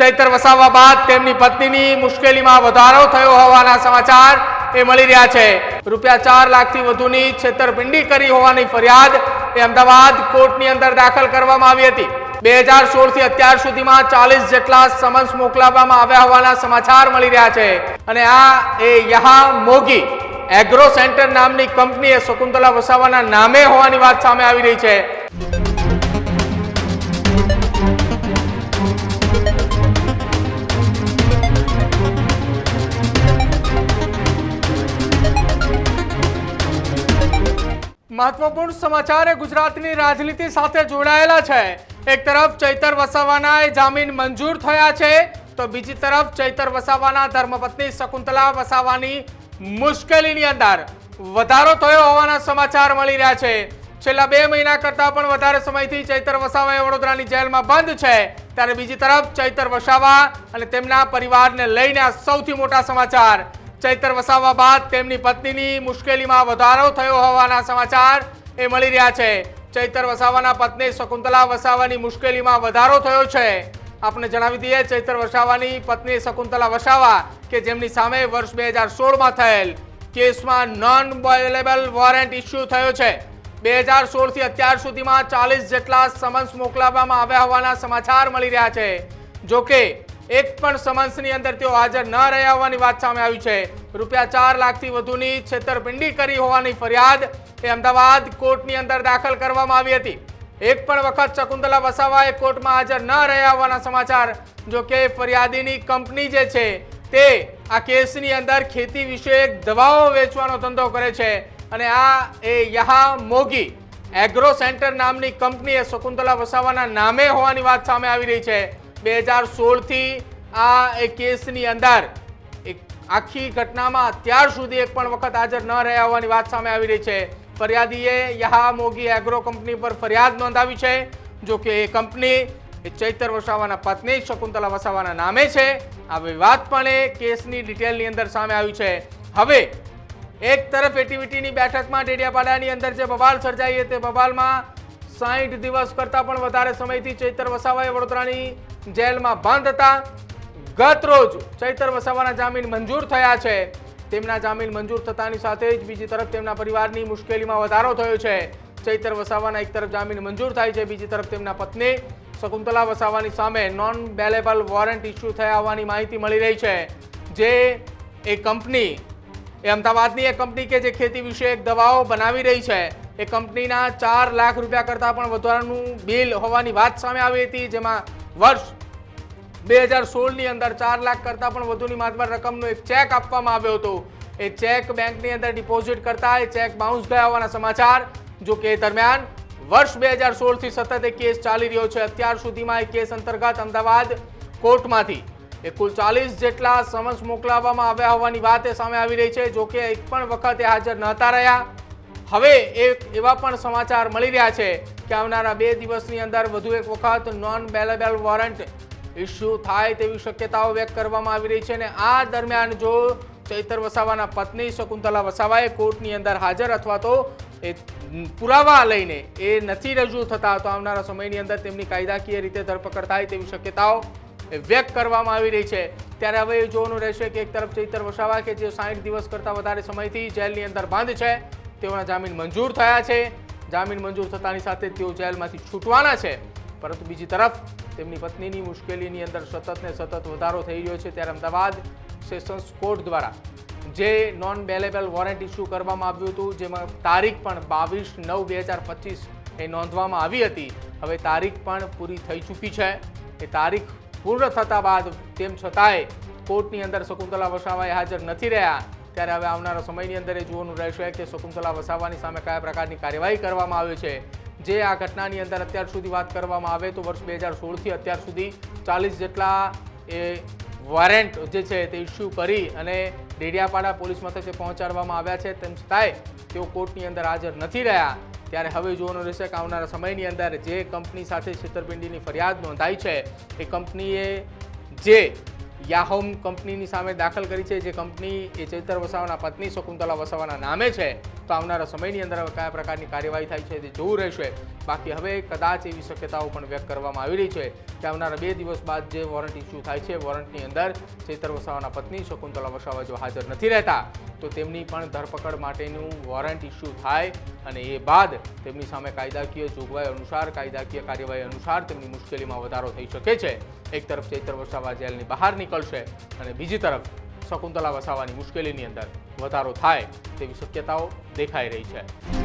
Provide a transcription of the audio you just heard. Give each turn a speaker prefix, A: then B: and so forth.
A: ચૈતર વસાવા બાદ તેમની પત્નીની મુશ્કેલીમાં વધારો થયો હોવાના સમાચાર મળી રહ્યા છે। ₹4 લાખથી વધુની છેતરપિંડી કરી હોવાની ફરિયાદ અમદાવાદ કોર્ટની અંદર દાખલ કરવામાં આવી હતી। 2016 થી અત્યાર સુધીમાં 40 જેટલા સમન્સ મોકલવામાં આવ્યા હોવાના સમાચાર મળી રહ્યા છે। અને આ યહા મોગી એગ્રો સેન્ટર નામની કંપની શકુંતલા વસાવાના નામે હોવાની વાત સામે આવી રહી છે। महत्वपूर्ण समाचार गुजरातनी राजनीति साथे जोड़ायेला छे। एक तरफ चैतर वसावाना जामीन मंजूर थया छे तो बीजी तरफ चैतर वसावाना धर्मपत्नी શકુંતલા વસાવાની मुश्केलीनी अंदर वधारो थयो होवाना समाचार मळी रह्या छे। छेल्ला 2 महीना करता पण वधारे समयथी चैतर वसावा वडोदरानी जेलमां बंध छे, त्यारे बीजी तरफ चैतर वसावा अने तेमना परिवारने लईने आ सौथी मोटा समाचार। चैतर वसावा बाद तेमनी पत्नीनी मुश्केलीमां वधारो थयो होवाना समाचार मळी रह्या छे। चैतर वसावाना पत्नी શકુંતલા वसावानी मुश्केलीमां वधारो थयो छे। आपने जणावी दीए चैतर वसावानी पत्नी શકુંતલા वसावा के जेमनी सामे वर्ष 2016 में थयेल केसमां नॉन बेलेबल वॉरंट इश्यू थयो छे। 2016 થી અત્યાર સુધીમાં 40 જેટલા સમન્સ મોકલવામાં આવ્યા હોવાના સમાચાર મળી રહ્યા છે। જો કે એક પણ સમન્સની અંદર તેઓ હાજર ન રહ્યા હોવાની વાત સામે આવી છે। ₹4 લાખથી વધુની છેતરપિંડી કરી હોવાની ફરિયાદ અમદાવાદ કોર્ટની અંદર દાખલ કરવામાં આવી હતી। એક પણ વખત શકુંતલા વસાવાએ કોર્ટમાં હાજર ન રહ્યા હોવાના સમાચાર। જો કે ફરિયાદીની કંપની જે છે તે આ કેસની અંદર ખેતી વિષયક દવાઓ વેચવાનો ધંધો કરે છે અને આ યહા મોગી એગ્રો સેન્ટર નામની કંપની શકુંતલા વસાવાના નામે હોવાની વાત સામે આવી રહી છે। 2016 થી આ કેસની અંદર આખી ઘટનામાં અત્યાર સુધી એક પણ વખત હાજર ન રહ્યા હોવાની વાત સામે આવી રહી છે। ફરિયાદીએ યહા મોગી એગ્રો કંપની પર ફરિયાદ નોંધાવી છે। જો કે એ કંપની ચૈતર વસાવાના પત્ની શકુંતલા વસાવાના નામે છે। આ વિવાદ પણ કેસની ડિટેલની અંદર સામે આવ્યું છે। હવે એક તરફ એટીવીટીની બેઠકમાં ડેડિયાપાડાની અંદર જે બબાલ સર્જાઈ તે બબાલમાં 60 દિવસ કરતા પણ વધારે સમયથી ચૈતર વસાવાએ વડોદરાની જેલમાં બંધ હતા। ગત રોજ ચૈતર વસાવાના જામીન મંજૂર થયા છે। તેમના જામીન મંજૂર થતાની સાથે જ બીજી તરફ તેમના પરિવારની મુશ્કેલીમાં વધારો થયો છે। ચૈતર વસાવાના એક તરફ જામીન મંજૂર થાય છે, બીજી તરફ તેમના પત્ની શકુંતલા વસાવાની સામે નોન બેલેબલ વોરંટ ઇસ્યુ થયા હોવાની માહિતી મળી રહી છે। જે એ કંપની અમદાવાદની એક કંપની કે જે ખેતી વિષયક દવાઓ બનાવી રહી છે એ કંપનીના ₹4 લાખ કરતાં પણ વધારાનું બિલ હોવાની વાત સામે આવી હતી। જેમાં વર્ષ 2016ની અંદર 4 લાખ કરતાં પણ વધુની માતબર રકમનો એક ચેક આપવામાં આવ્યો હતો। એ ચેક બેંકની અંદર ડિપોઝિટ કરતા એ ચેક બાઉન્સ ગયા હોવાના સમાચાર। જો કે દરમિયાન વર્ષ 2016 થી સતત એક કેસ ચાલી રહ્યો છે। અત્યાર સુધીમાં એ કેસ અંતર્ગત અમદાવાદ કોર્ટમાંથી કુલ 40 જેટલા સમન્સ મોકલવામાં આવ્યા હોવાની વાત સામે આવી રહી છે। જો કે એક પણ વખત હાજર નહોતા રહ્યા। હવે એવા પણ સમાચાર મળી રહ્યા છે કે આવનારા 2 દિવસની અંદર વધુ એક વખત નોન બેલેબલ વોરંટ ઇસ્યુ થાય તેવી શક્યતાઓ વ્યક્ત કરવામાં આવી રહી છે। અને આ દરમિયાન જો ચૈતર વસાવાના પત્ની શકુંતલા વસાવાએ કોર્ટની અંદર હાજર અથવા તો એ પુરાવા લઈને એ નથી રજૂ થતા તો આવનારા સમયની અંદર તેમની કાયદાકીય રીતે ધરપકડ થાય તેવી શક્યતાઓ વ્યક્ત કરવામાં આવી રહી છે। ત્યારે હવે જોવાનું રહેશે કે એક તરફ ચૈતર વસાવા કે જે 60 દિવસ કરતાં વધારે સમયથી જેલની અંદર બંધ છે તેઓના જામીન મંજૂર થયા છે। જામીન મંજૂર થતાની સાથે તેઓ જેલમાંથી છૂટવાના છે, પરંતુ બીજી તરફ તેમની પત્નીની મુશ્કેલીની અંદર સતત ને સતત વધારો થઈ રહ્યો છે। ત્યારે અમદાવાદ સેશન્સ કોર્ટ દ્વારા જે નોન બેલેબલ વોરંટ ઇસ્યુ કરવામાં આવ્યું હતું જેમાં તારીખ પણ 22/9/2025 નોંધવામાં આવી હતી, હવે તારીખ પણ પૂરી થઈ ચૂકી છે। એ તારીખ પૂર્ણ થતા બાદ તેમ છતાંય કોર્ટની અંદર શકુંતલા વસાવાએ હાજર નથી રહ્યા। ત્યારે હવે આવનારા સમયની અંદર એ જોવાનું રહેશે કે શકુંતલા વસાવાની સામે કયા પ્રકારની કાર્યવાહી કરવામાં આવે છે। જે આ ઘટનાની અંદર અત્યાર સુધી વાત કરવામાં આવે તો વર્ષ 2016 થી અત્યાર સુધી 40 જેટલા વોરંટ જે છે તે ઇસ્યુ કરી અને ડેડિયાપાડા પોલીસ મથકે પહોંચાડવામાં આવ્યા છે। તેમ છતાંય તેઓ કોર્ટની અંદર હાજર નથી રહ્યા। ત્યારે હવે જોવાનું રહેશે કે આવનારા સમયની અંદર જે કંપની સાથે છેતરપિંડીની ફરિયાદ નોંધાઈ છે એ કંપનીએ જે યાહોમ કંપનીની સામે દાખલ કરી છે, જે કંપની એ ચૈતર વસાવાના પત્ની શકુંતલા વસાવાના નામે છે, તો તો આવનારા સમયની અંદર હવે કયા પ્રકારની કાર્યવાહી થાય છે તે જોવું રહેશે. બાકી હવે કદાચ એવી શક્યતાઓ પણ વ્યક્ત કરવામાં આવી રહી છે કે આવનારા 2 દિવસ બાદ જે વોરંટ ઇસ્યુ થાય છે, વોરંટની અંદર ચૈતર વસાવાના પત્ની શકુંતલા વસાવા જો હાજર નથી રહેતા તો તેમની પણ ધરપકડ માટેનું વોરંટ ઇસ્યુ થાય અને એ બાદ તેમની સામે કાયદાકીય જોગવાઈ અનુસાર, કાયદાકીય કાર્યવાહી અનુસાર તેમની મુશ્કેલીમાં વધારો થઈ શકે છે. એક તરફ ચૈતર વસાવા જેલની બહાર નીકળશે અને બીજી તરફ શકુંતલા વસાવાની મુશ્કેલીની અંદર વધારો થાય તેવી શક્યતાઓ દેખાઈ રહી છે.